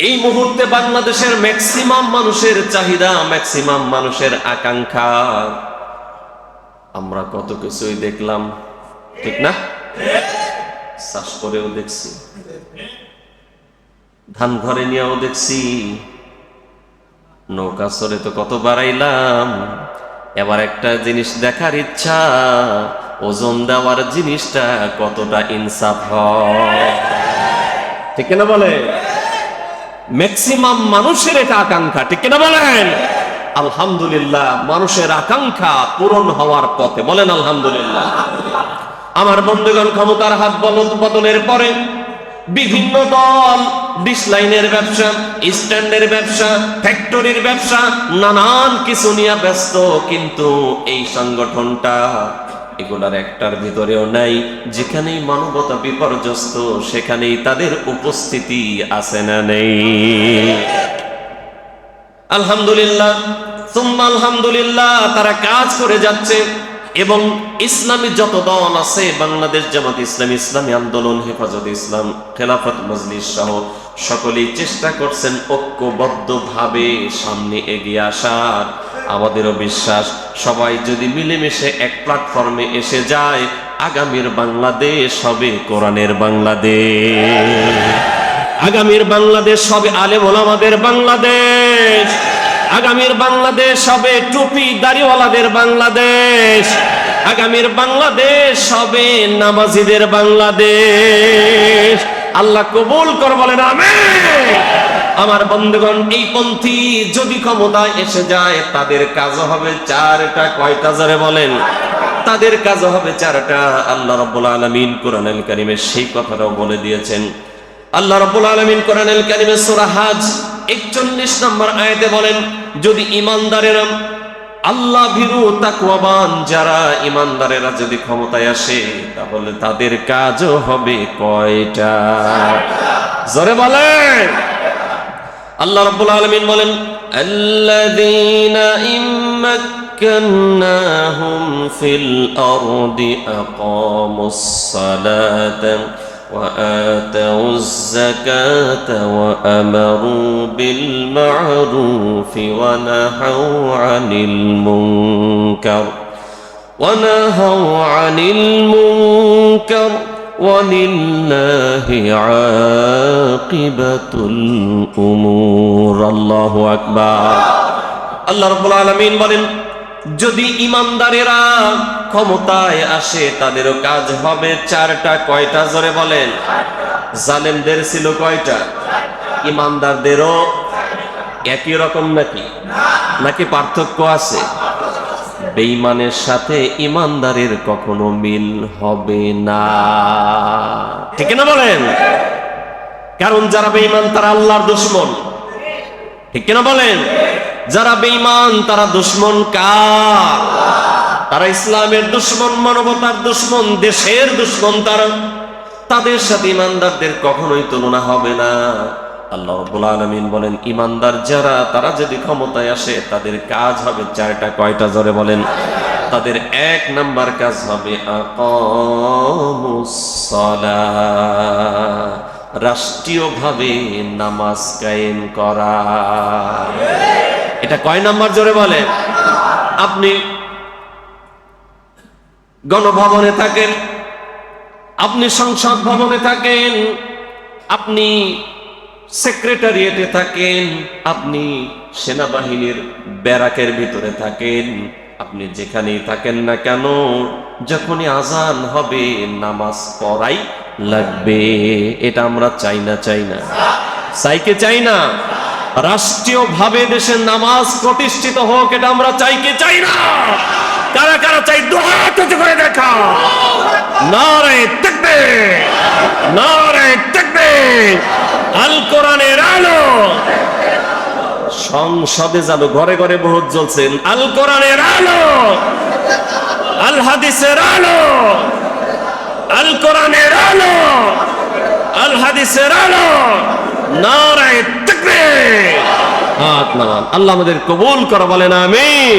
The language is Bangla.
এই মুহূর্তে বাংলাদেশের ম্যাক্সিমাম মানুষের চাহিদা, ম্যাক্সিমাম মানুষের আকাঙ্ক্ষা, আমরা কত কিছুই দেখলাম, ঠিক না? চাষ করেও দেখছি, ধান ঘরে নিয়েও দেখছি, নৌকা চড়ে তো কত বাড়াইলাম। এবার একটা জিনিস দেখার ইচ্ছা, ওজন দেওয়ার জিনিসটা কতটা ইনসাফ হয়, ঠিক না বলে? ম্যাক্সিমাম মানুষের এটা আকাঙ্ক্ষা, ঠিক কিনা বলেন? আলহামদুলিল্লাহ, মানুষের আকাঙ্ক্ষা পূরণ হওয়ার পথে, বলেন আলহামদুলিল্লাহ। আমার বন্ধুগণ, ক্ষমতার হাত বদলের পরে বিভিন্ন দল ডিশ লাইনের ব্যবসা, স্ট্যান্ডের ব্যবসা, ফ্যাক্টরির ব্যবসা, নানান কিছু নিয়ে ব্যস্ত, কিন্তু এই সংগঠনটা এগুলার একটার ভিতরেও নাই। যেখানেই মানবতা বিপর্যস্ত সেখানেই তাদের উপস্থিতি আছে না নেই? আলহামদুলিল্লাহ, সুম্মা আলহামদুলিল্লাহ, তারা কাজ করে যাচ্ছে। এবং ইসলামী যত দল আছে, বাংলাদেশ জামাত ইসলামী, ইসলামী আন্দোলন, হেফাজত ইসলাম, খেলাফত মজলিস সহ সকলেই চেষ্টা করছেন ঐক্যবদ্ধভাবে সামনে এগিয়ে আসার। আমাদেরও বিশ্বাস, সবাই যদি মিলেমিশে এক প্ল্যাটফর্মে এসে যায়, আগামীর বাংলাদেশ হবে কোরআনের বাংলাদেশ, আগামীর বাংলাদেশ হবে আলেম ওলামাদের বাংলাদেশ, আগামীর বাংলাদেশ হবে টুপি দাড়িওয়ালাদের বাংলাদেশ, আগামীর বাংলাদেশ হবে নামাজিদের বাংলাদেশ। আল্লাহ কবুল কর, বলেন আমিন। আমার বন্ধুগণ, এই পন্থী যদি ক্ষমতায় এসে যায়, তাদের কাজ হবে চারটা। কয়টা? জোরে বলেন। তাদের কাজ হবে চারটা। আল্লাহ রাব্বুল আলামিন কোরআনুল কারীমে সেই কথাটাও বলে দিয়েছেন। আল্লাহ রাব্বুল আলামিন কোরআনুল কারীমে সূরা হজ 41 নম্বর আয়াতে বলেন, যদি ঈমানদারেরা, আল্লাহ ভীরু তাকওয়াবান যারা ঈমানদারেরা যদি ক্ষমতায় আসে, তাহলে তাদের কাজও হবে কয়টা? জোরে বলেন। আল্লাহ রাব্বুল আলামিন বলেন, আল্লাযীনা ইম্মাক্কান্নাহুম ফিল আরদি আকামুস সালাতা وآتوا الزكاة وأمروا بالمعروف ونهوا عن المنكر ولله عاقبة الأمور। الله أكبر। আল্লাহ রাব্বুল আলামিন বলেন, যদি ঈমানদারেরা ক্ষমতায় আসে, তাদেরও কাজ হবে চারটা। কয়টা? জোরে বলেন। জালেমদের ছিল কয়টা? ঈমানদারদেরও একই রকম নাকি পার্থক্য আছে? বেঈমানের সাথে ঈমানদারের কখনো মিল হবে না, ঠিক না বলেন? কারণ যারা বেঈমান তারা আল্লাহর দুশমন, ঠিক না বলেন? যারা বেঈমান তারা দুশমন কার? তারা ইসলামের দুশমন, মানবতার দুশমন, দেশের দুশমন। তারা, তাদের সাথে ঈমানদারদের কখনোই তুলনা হবে না। আল্লাহ রাব্বুল আলামিন বলেন, ঈমানদার যারা, তারা যদি ক্ষমতায় আসে, তাদের কাজ হবে চারটা। কয়টা? জোরে বলেন। তাদের এক নাম্বার কাজ হবে আকামুস সালাহ, রাষ্ট্রীয়ভাবে নামাজ কায়েম করা। এটা কয় নাম্বার? জোরে বলে। আপনি গণভবনে থাকেন, আপনি সংসদ ভবনে থাকেন, আপনি সেক্রেটারিয়েটে থাকেন, আপনি সেনাবাহিনীর ব্যারাকের ভিতরে থাকেন, আপনি যেখানেই থাকেন না কেন, যখনই আজান হবে নামাজ পড়াই লাগবে। এটা আমরা চাই না? চাই কি চাই না? রাষ্ট্রীয়ভাবে দেশের নামাজ প্রতিষ্ঠিত হোক, এটা আমরা চাই কি চাই না? কারা কারা চাই? দুই হাত উঁচু করে দেখা। নারে তাকবীর, নারে তাকবীর। আল কোরআনের আলো সংসদে যালো, ঘরে ঘরে বহুত জ্বলছেন। আল কোরআনের আলো, আল হাদিসের আলো, আল কোরআনের আলো, আল হাদিসের আলো। নারে তাকবীর। হাত নামান। আল্লাহ আমাদের কবুল করে, বলেন আমিন।